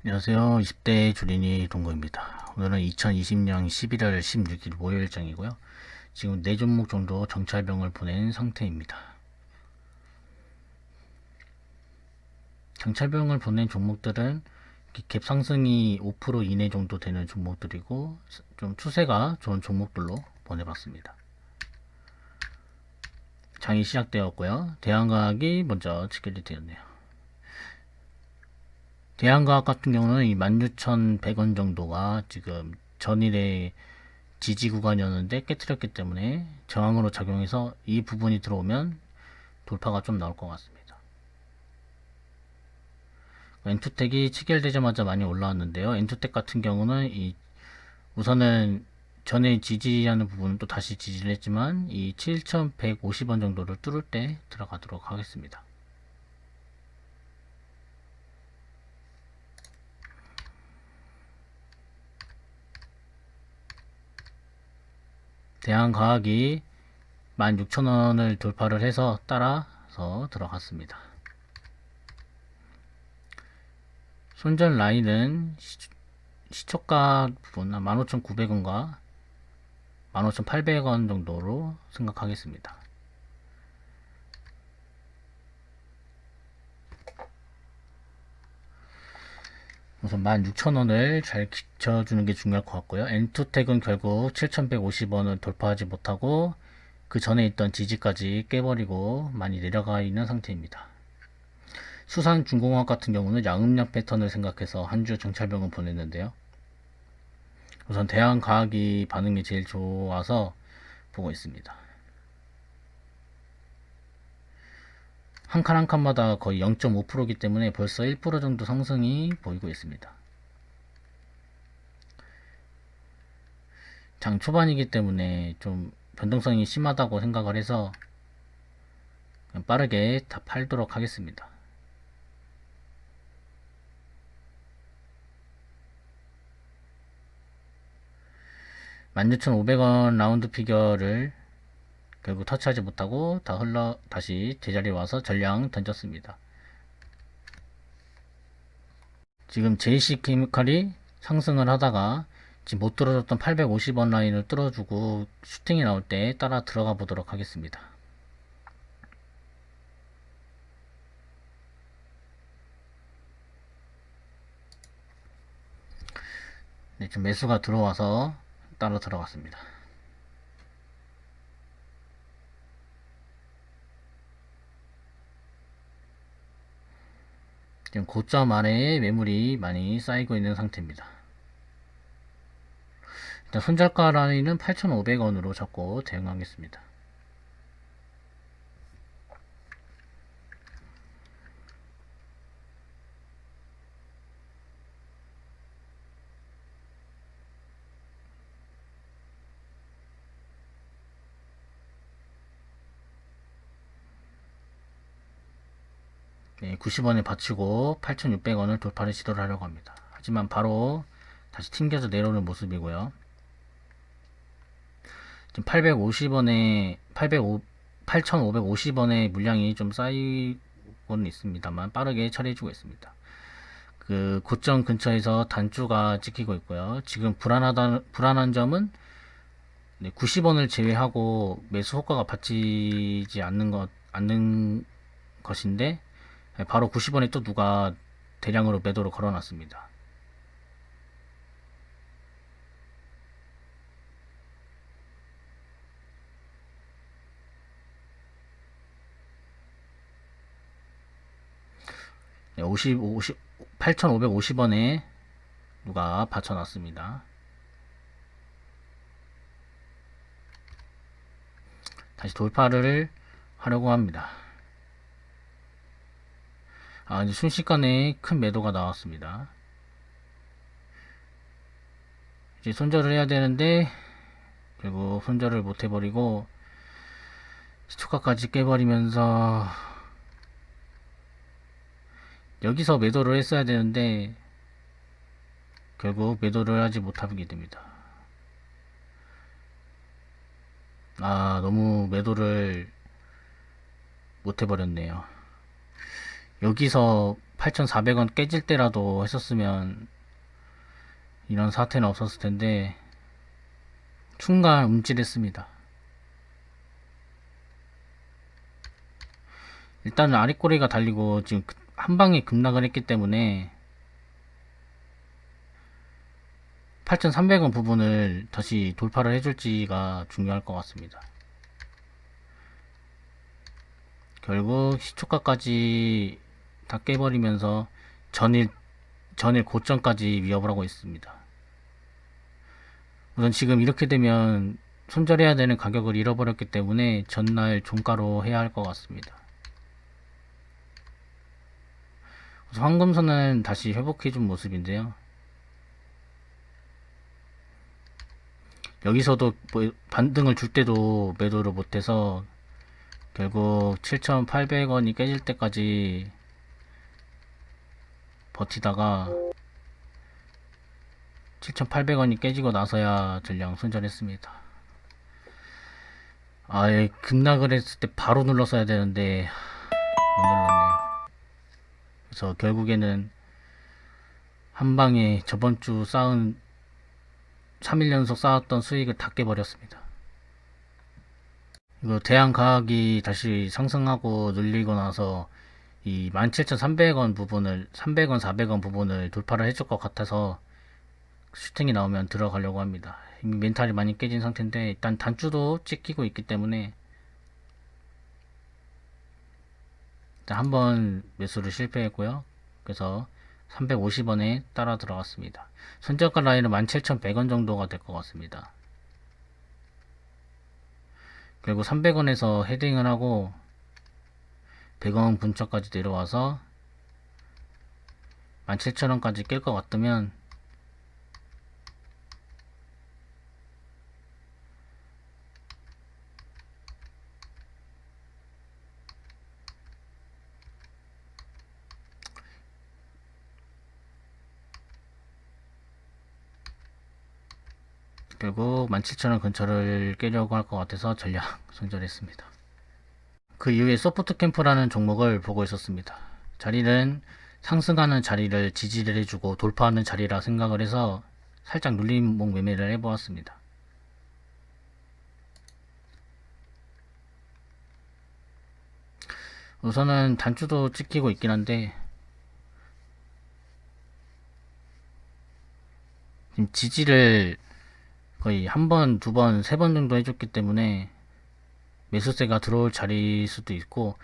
안녕하세요. 20대 주린이 동거입니다. 오늘은 2020년 11월 16일 목요일장이고요. 지금 4종목 정도 정찰병을 보낸 상태입니다. 정찰병을 보낸 종목들은 갭 상승이 5% 이내 정도 되는 종목들이고 좀 추세가 좋은 종목들로 보내봤습니다. 장이 시작되었고요. 대한과학이 먼저 직결이 되었네요. 대한과학 같은 경우는 이 16,100원 정도가 지금 전일에 지지 구간이었는데 깨뜨렸기 때문에 저항으로 작용해서 이 부분이 들어오면 돌파가 좀 나올 것 같습니다. 엔투텍이 체결되자마자 많이 올라왔는데요. 엔투텍 같은 경우는 우선은 전에 지지하는 부분은 또 다시 지지를 했지만 이 7,150원 정도를 뚫을 때 들어가도록 하겠습니다. 대한과학이 16,000원을 돌파를 해서 따라서 들어갔습니다. 손절 라인은 시초가 부분 15,900원과 15,800원 정도로 생각하겠습니다. 우선 16,000원을 잘 지켜주는 게 중요할 것 같고요. 엔투텍은 결국 7,150원을 돌파하지 못하고 그 전에 있던 지지까지 깨버리고 많이 내려가 있는 상태입니다. 수산중공업 같은 경우는 양음약 패턴을 생각해서 한 주 정찰병을 보냈는데요. 우선 대한과학이 반응이 제일 좋아서 보고 있습니다. 한 칸 한 칸마다 거의 0.5%이기 때문에 벌써 1% 정도 상승이 보이고 있습니다. 장 초반이기 때문에 좀 변동성이 심하다고 생각을 해서 빠르게 다 팔도록 하겠습니다. (16,500원) 라운드 피겨를 결국 터치하지 못하고 다시 제자리에 와서 전량 던졌습니다. 지금 JC케미칼이 상승을 하다가 지금 못 뚫어줬던 850원 라인을 뚫어주고 슈팅이 나올 때 따라 들어가 보도록 하겠습니다. 네, 지금 매수가 들어와서 따라 들어갔습니다. 지금 고점 아래에 매물이 많이 쌓이고 있는 상태입니다. 일단 손절가 라인은 8,500원으로 잡고 대응하겠습니다. 네, 90원에 받치고 8,600원을 돌파를 시도를 하려고 합니다. 하지만 바로 다시 튕겨서 내려오는 모습이고요. 지금 850원에 8,550원의 물량이 좀 쌓이고는 있습니다만 빠르게 처리해주고 있습니다. 그 고점 근처에서 단주가 찍히고 있고요. 지금 불안한 점은 90원을 제외하고 매수 효과가 받치지 않는 것인데 바로 90원에 또 누가 대량으로 매도로 걸어놨습니다. 네, 8,550원에 누가 받쳐놨습니다. 다시 돌파를 하려고 합니다. 이제 순식간에 큰 매도가 나왔습니다. 이제 손절을 해야 되는데 결국 손절을 못 해버리고 시초가까지 깨버리면서 여기서 매도를 했어야 되는데 결국 매도를 하지 못하게 됩니다. 너무 매도를 못 해버렸네요. 여기서 8,400원 깨질 때라도 했었으면 이런 사태는 없었을 텐데 순간 움찔했습니다. 일단은 아랫꼬리가 달리고 지금 한 방에 급락을 했기 때문에 8,300원 부분을 다시 돌파를 해줄지가 중요할 것 같습니다. 결국 시초가까지 다 깨버리면서 전일 고점까지 위협을 하고 있습니다. 우선 지금 이렇게 되면 손절해야 되는 가격을 잃어버렸기 때문에 전날 종가로 해야 할 것 같습니다. 황금선은 다시 회복해준 모습인데요. 여기서도 뭐 반등을 줄 때도 매도를 못해서 결국 7,800원이 깨질 때까지 버티다가 7,800원이 깨지고 나서야 전량 손절했습니다. 아예 급락을 했을 때 바로 눌렀어야 되는데 못 눌렀네요. 그래서 결국에는 한 방에 저번 주 쌓은 3일 연속 쌓았던 수익을 다 깨버렸습니다. 이거 대한가학이 다시 상승하고 눌리고 나서 이 17,300원 부분을 300원 400원 부분을 돌파를 해줄 것 같아서 슈팅이 나오면 들어가려고 합니다. 이미 멘탈이 많이 깨진 상태인데 일단 단추도 찍히고 있기 때문에 일단 한번 매수를 실패했고요. 그래서 350원에 따라 들어갔습니다. 손절가 라인은 17,100원 정도가 될 것 같습니다. 결국 300원에서 헤딩을 하고 100원 근처까지 내려와서 17,000원까지 깰 것 같으면 결국 17,000원 근처를 깨려고 할 것 같아서 전략 손절했습니다. 그 이후에 소프트 캠프라는 종목을 보고 있었습니다. 자리는 상승하는 자리를 지지를 해주고 돌파하는 자리라 생각을 해서 살짝 눌림목 매매를 해보았습니다. 우선은 단추도 찍히고 있긴 한데 지금 지지를 거의 한 번, 두 번, 세 번 정도 해줬기 때문에 매수세가 들어올 자리일 수도 있고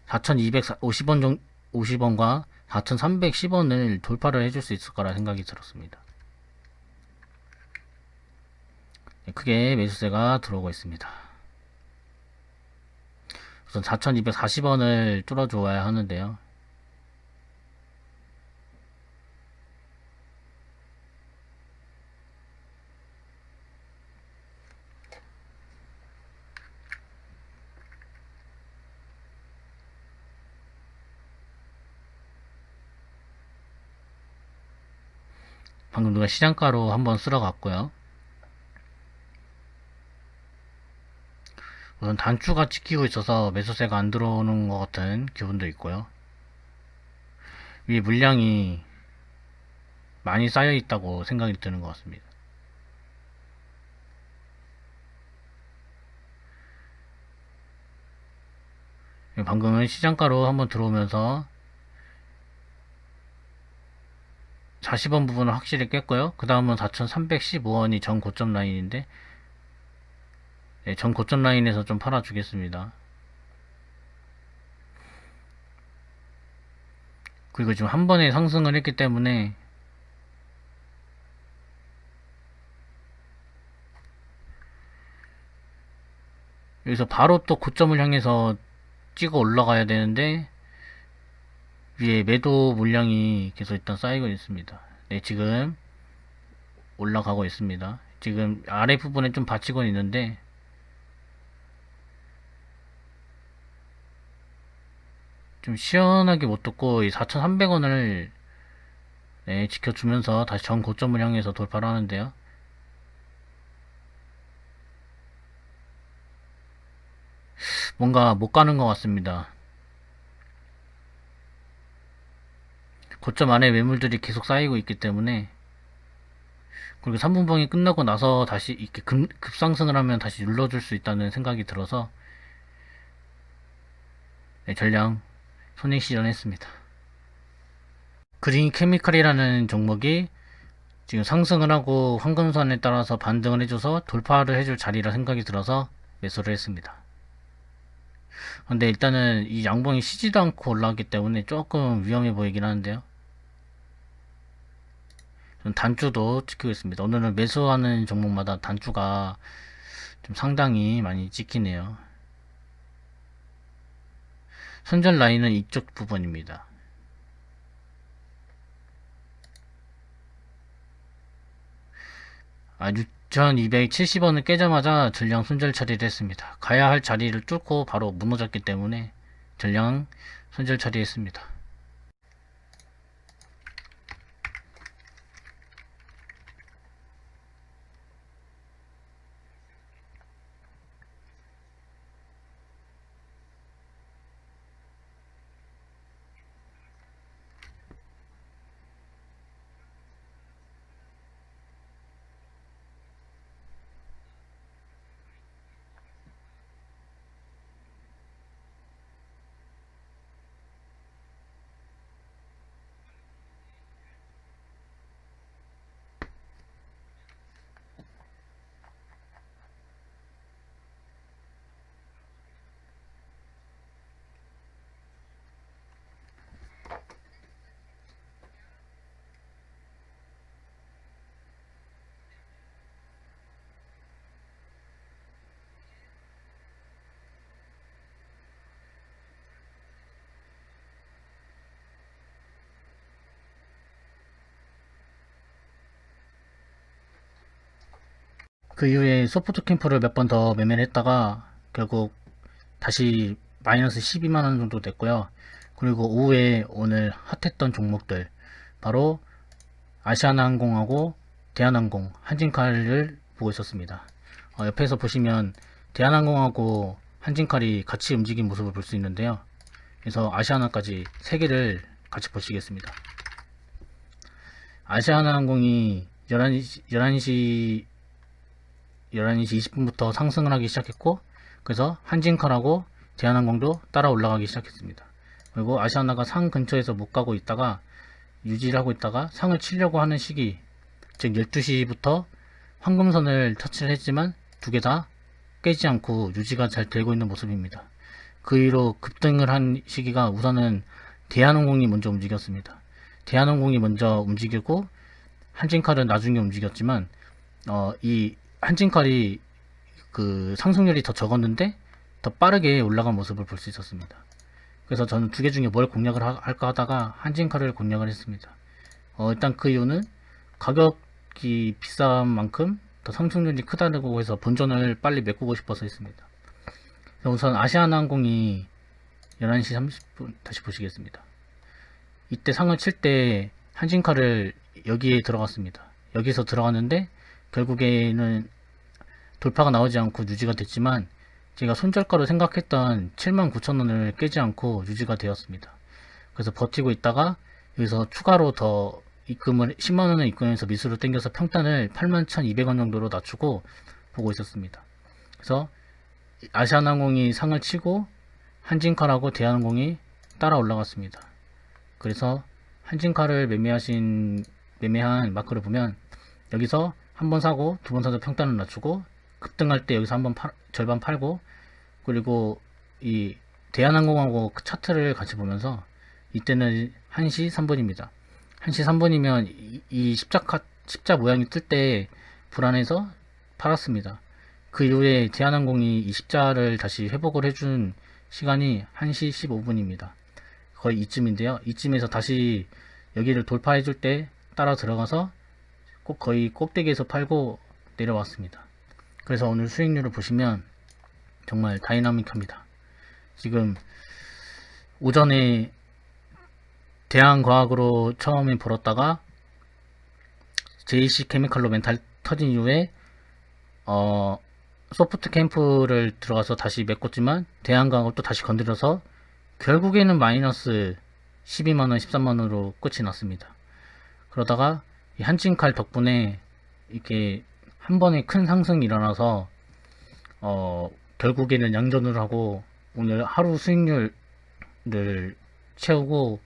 4,250원 50원과 4,310원을 돌파를 해줄 수 있을 거라 생각이 들었습니다. 크게 매수세가 들어오고 있습니다. 우선 4,240원을 뚫어줘야 하는데요. 방금 누가 시장가로 한번 쓸어갔고요. 우선 단추가 찍히고 있어서 매수세가 안 들어오는 것 같은 기분도 있고요. 위에 물량이 많이 쌓여 있다고 생각이 드는 것 같습니다. 방금은 시장가로 한번 들어오면서 40원 부분을 확실히 깼고요. 그 다음은 4,315원이 전 고점 라인인데 네, 전 고점 라인에서 좀 팔아주겠습니다. 그리고 지금 한 번에 상승을 했기 때문에 여기서 바로 또 고점을 향해서 찍어 올라가야 되는데 위에 매도 물량이 계속 일단 쌓이고 있습니다. 네, 지금 올라가고 있습니다. 지금 아래 부분에 좀 받치고 있는데 좀 시원하게 못 뜯고 이 4,300원을 네, 지켜주면서 다시 전 고점을 향해서 돌파를 하는데요. 뭔가 못 가는 것 같습니다. 고점 안에 매물들이 계속 쌓이고 있기 때문에, 그리고 3분봉이 끝나고 나서 다시 이렇게 급상승을 하면 다시 눌러줄 수 있다는 생각이 들어서 네, 전량 손익 실현했습니다. 그린 케미칼이라는 종목이 지금 상승을 하고 황금선에 따라서 반등을 해줘서 돌파를 해줄 자리라 생각이 들어서 매수를 했습니다. 근데 일단은 이 양봉이 쉬지도 않고 올라왔기 때문에 조금 위험해 보이긴 하는데요. 단주도 지키고 있습니다. 오늘은 매수하는 종목마다 단주가 좀 상당히 많이 찍히네요. 손절 라인은 이쪽 부분입니다. 아, 6,270원을 깨자마자 전량 손절 처리를 했습니다. 가야 할 자리를 뚫고 바로 무너졌기 때문에 전량 손절 처리했습니다. 그 이후에 소프트 캠프를 몇 번 더 매매를 했다가 결국 다시 마이너스 12만원 정도 됐고요. 그리고 오후에 오늘 핫했던 종목들 바로 아시아나항공하고 대한항공, 한진칼을 보고 있었습니다. 옆에서 보시면 대한항공하고 한진칼이 같이 움직인 모습을 볼 수 있는데요. 그래서 아시아나까지 3개를 같이 보시겠습니다. 아시아나항공이 11시 20분부터 상승을 하기 시작했고, 그래서 한진칼하고 대한항공도 따라 올라가기 시작했습니다. 그리고 아시아나가 상 근처에서 못 가고 있다가 유지를 하고 있다가 상을 치려고 하는 시기, 즉 12시부터 황금선을 터치를 했지만 두 개 다 깨지 않고 유지가 잘 되고 있는 모습입니다. 그 이후로 급등을 한 시기가 우선은 대한항공이 먼저 움직였습니다. 대한항공이 먼저 움직이고 한진칼은 나중에 움직였지만 이 한진칼이 그 상승률이 더 적었는데 더 빠르게 올라간 모습을 볼 수 있었습니다. 그래서 저는 두 개 중에 뭘 공략을 할까 하다가 한진칼을 공략을 했습니다. 일단 그 이유는 가격이 비싼 만큼 더 상승률이 크다고 해서 본전을 빨리 메꾸고 싶어서 했습니다. 우선 아시아나항공이 11시 30분 다시 보시겠습니다. 이때 상을 칠 때 한진칼을 여기에 들어갔습니다. 여기서 들어갔는데 결국에는 돌파가 나오지 않고 유지가 됐지만 제가 손절가로 생각했던 79,000원을 깨지 않고 유지가 되었습니다. 그래서 버티고 있다가 여기서 추가로 더 입금을 10만원을 입금해서 미수로 땡겨서 평단을 81,200원 정도로 낮추고 보고 있었습니다. 그래서 아시아나항공이 상을 치고 한진칼하고 대한항공이 따라 올라갔습니다. 그래서 한진칼을 매매한 마크를 보면 여기서 한 번 사고 두 번 사서 평단을 낮추고 급등할 때 여기서 한번 절반 팔고, 그리고 이 대한항공하고 그 차트를 같이 보면서 이때는 1시 3분입니다. 1시 3분이면 이 십자 모양이 뜰 때 불안해서 팔았습니다. 그 이후에 대한항공이 이 십자를 다시 회복을 해준 시간이 1시 15분입니다. 거의 이쯤인데요. 이쯤에서 다시 여기를 돌파해 줄 때 따라 들어가서 꼭 거의 꼭대기에서 팔고 내려왔습니다. 그래서 오늘 수익률을 보시면 정말 다이나믹합니다. 지금 오전에 대한과학으로 처음에 벌었다가 JC 케미칼로 멘탈 터진 이후에 소프트 캠프를 들어가서 다시 메꿨지만 대한강을 또 다시 건드려서 결국에는 마이너스 12만원, 13만원으로 끝이 났습니다. 그러다가 이 한진칼 덕분에 이렇게 한 번에 큰 상승이 일어나서 결국에는 양전을 하고 오늘 하루 수익률을 채우고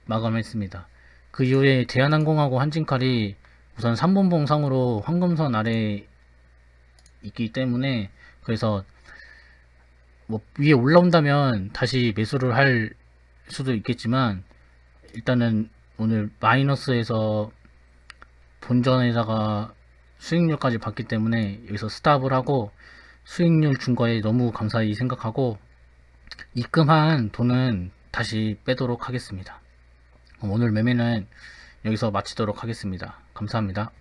마감했습니다. 그 이후에 대한항공하고 한진칼이 우선 3분봉상으로 황금선 아래에 있기 때문에 그래서 뭐 위에 올라온다면 다시 매수를 할 수도 있겠지만 일단은 오늘 마이너스에서 본전에다가 수익률까지 봤기 때문에 여기서 스탑을 하고 수익률 준 거에 너무 감사히 생각하고 입금한 돈은 다시 빼도록 하겠습니다. 오늘 매매는 여기서 마치도록 하겠습니다. 감사합니다.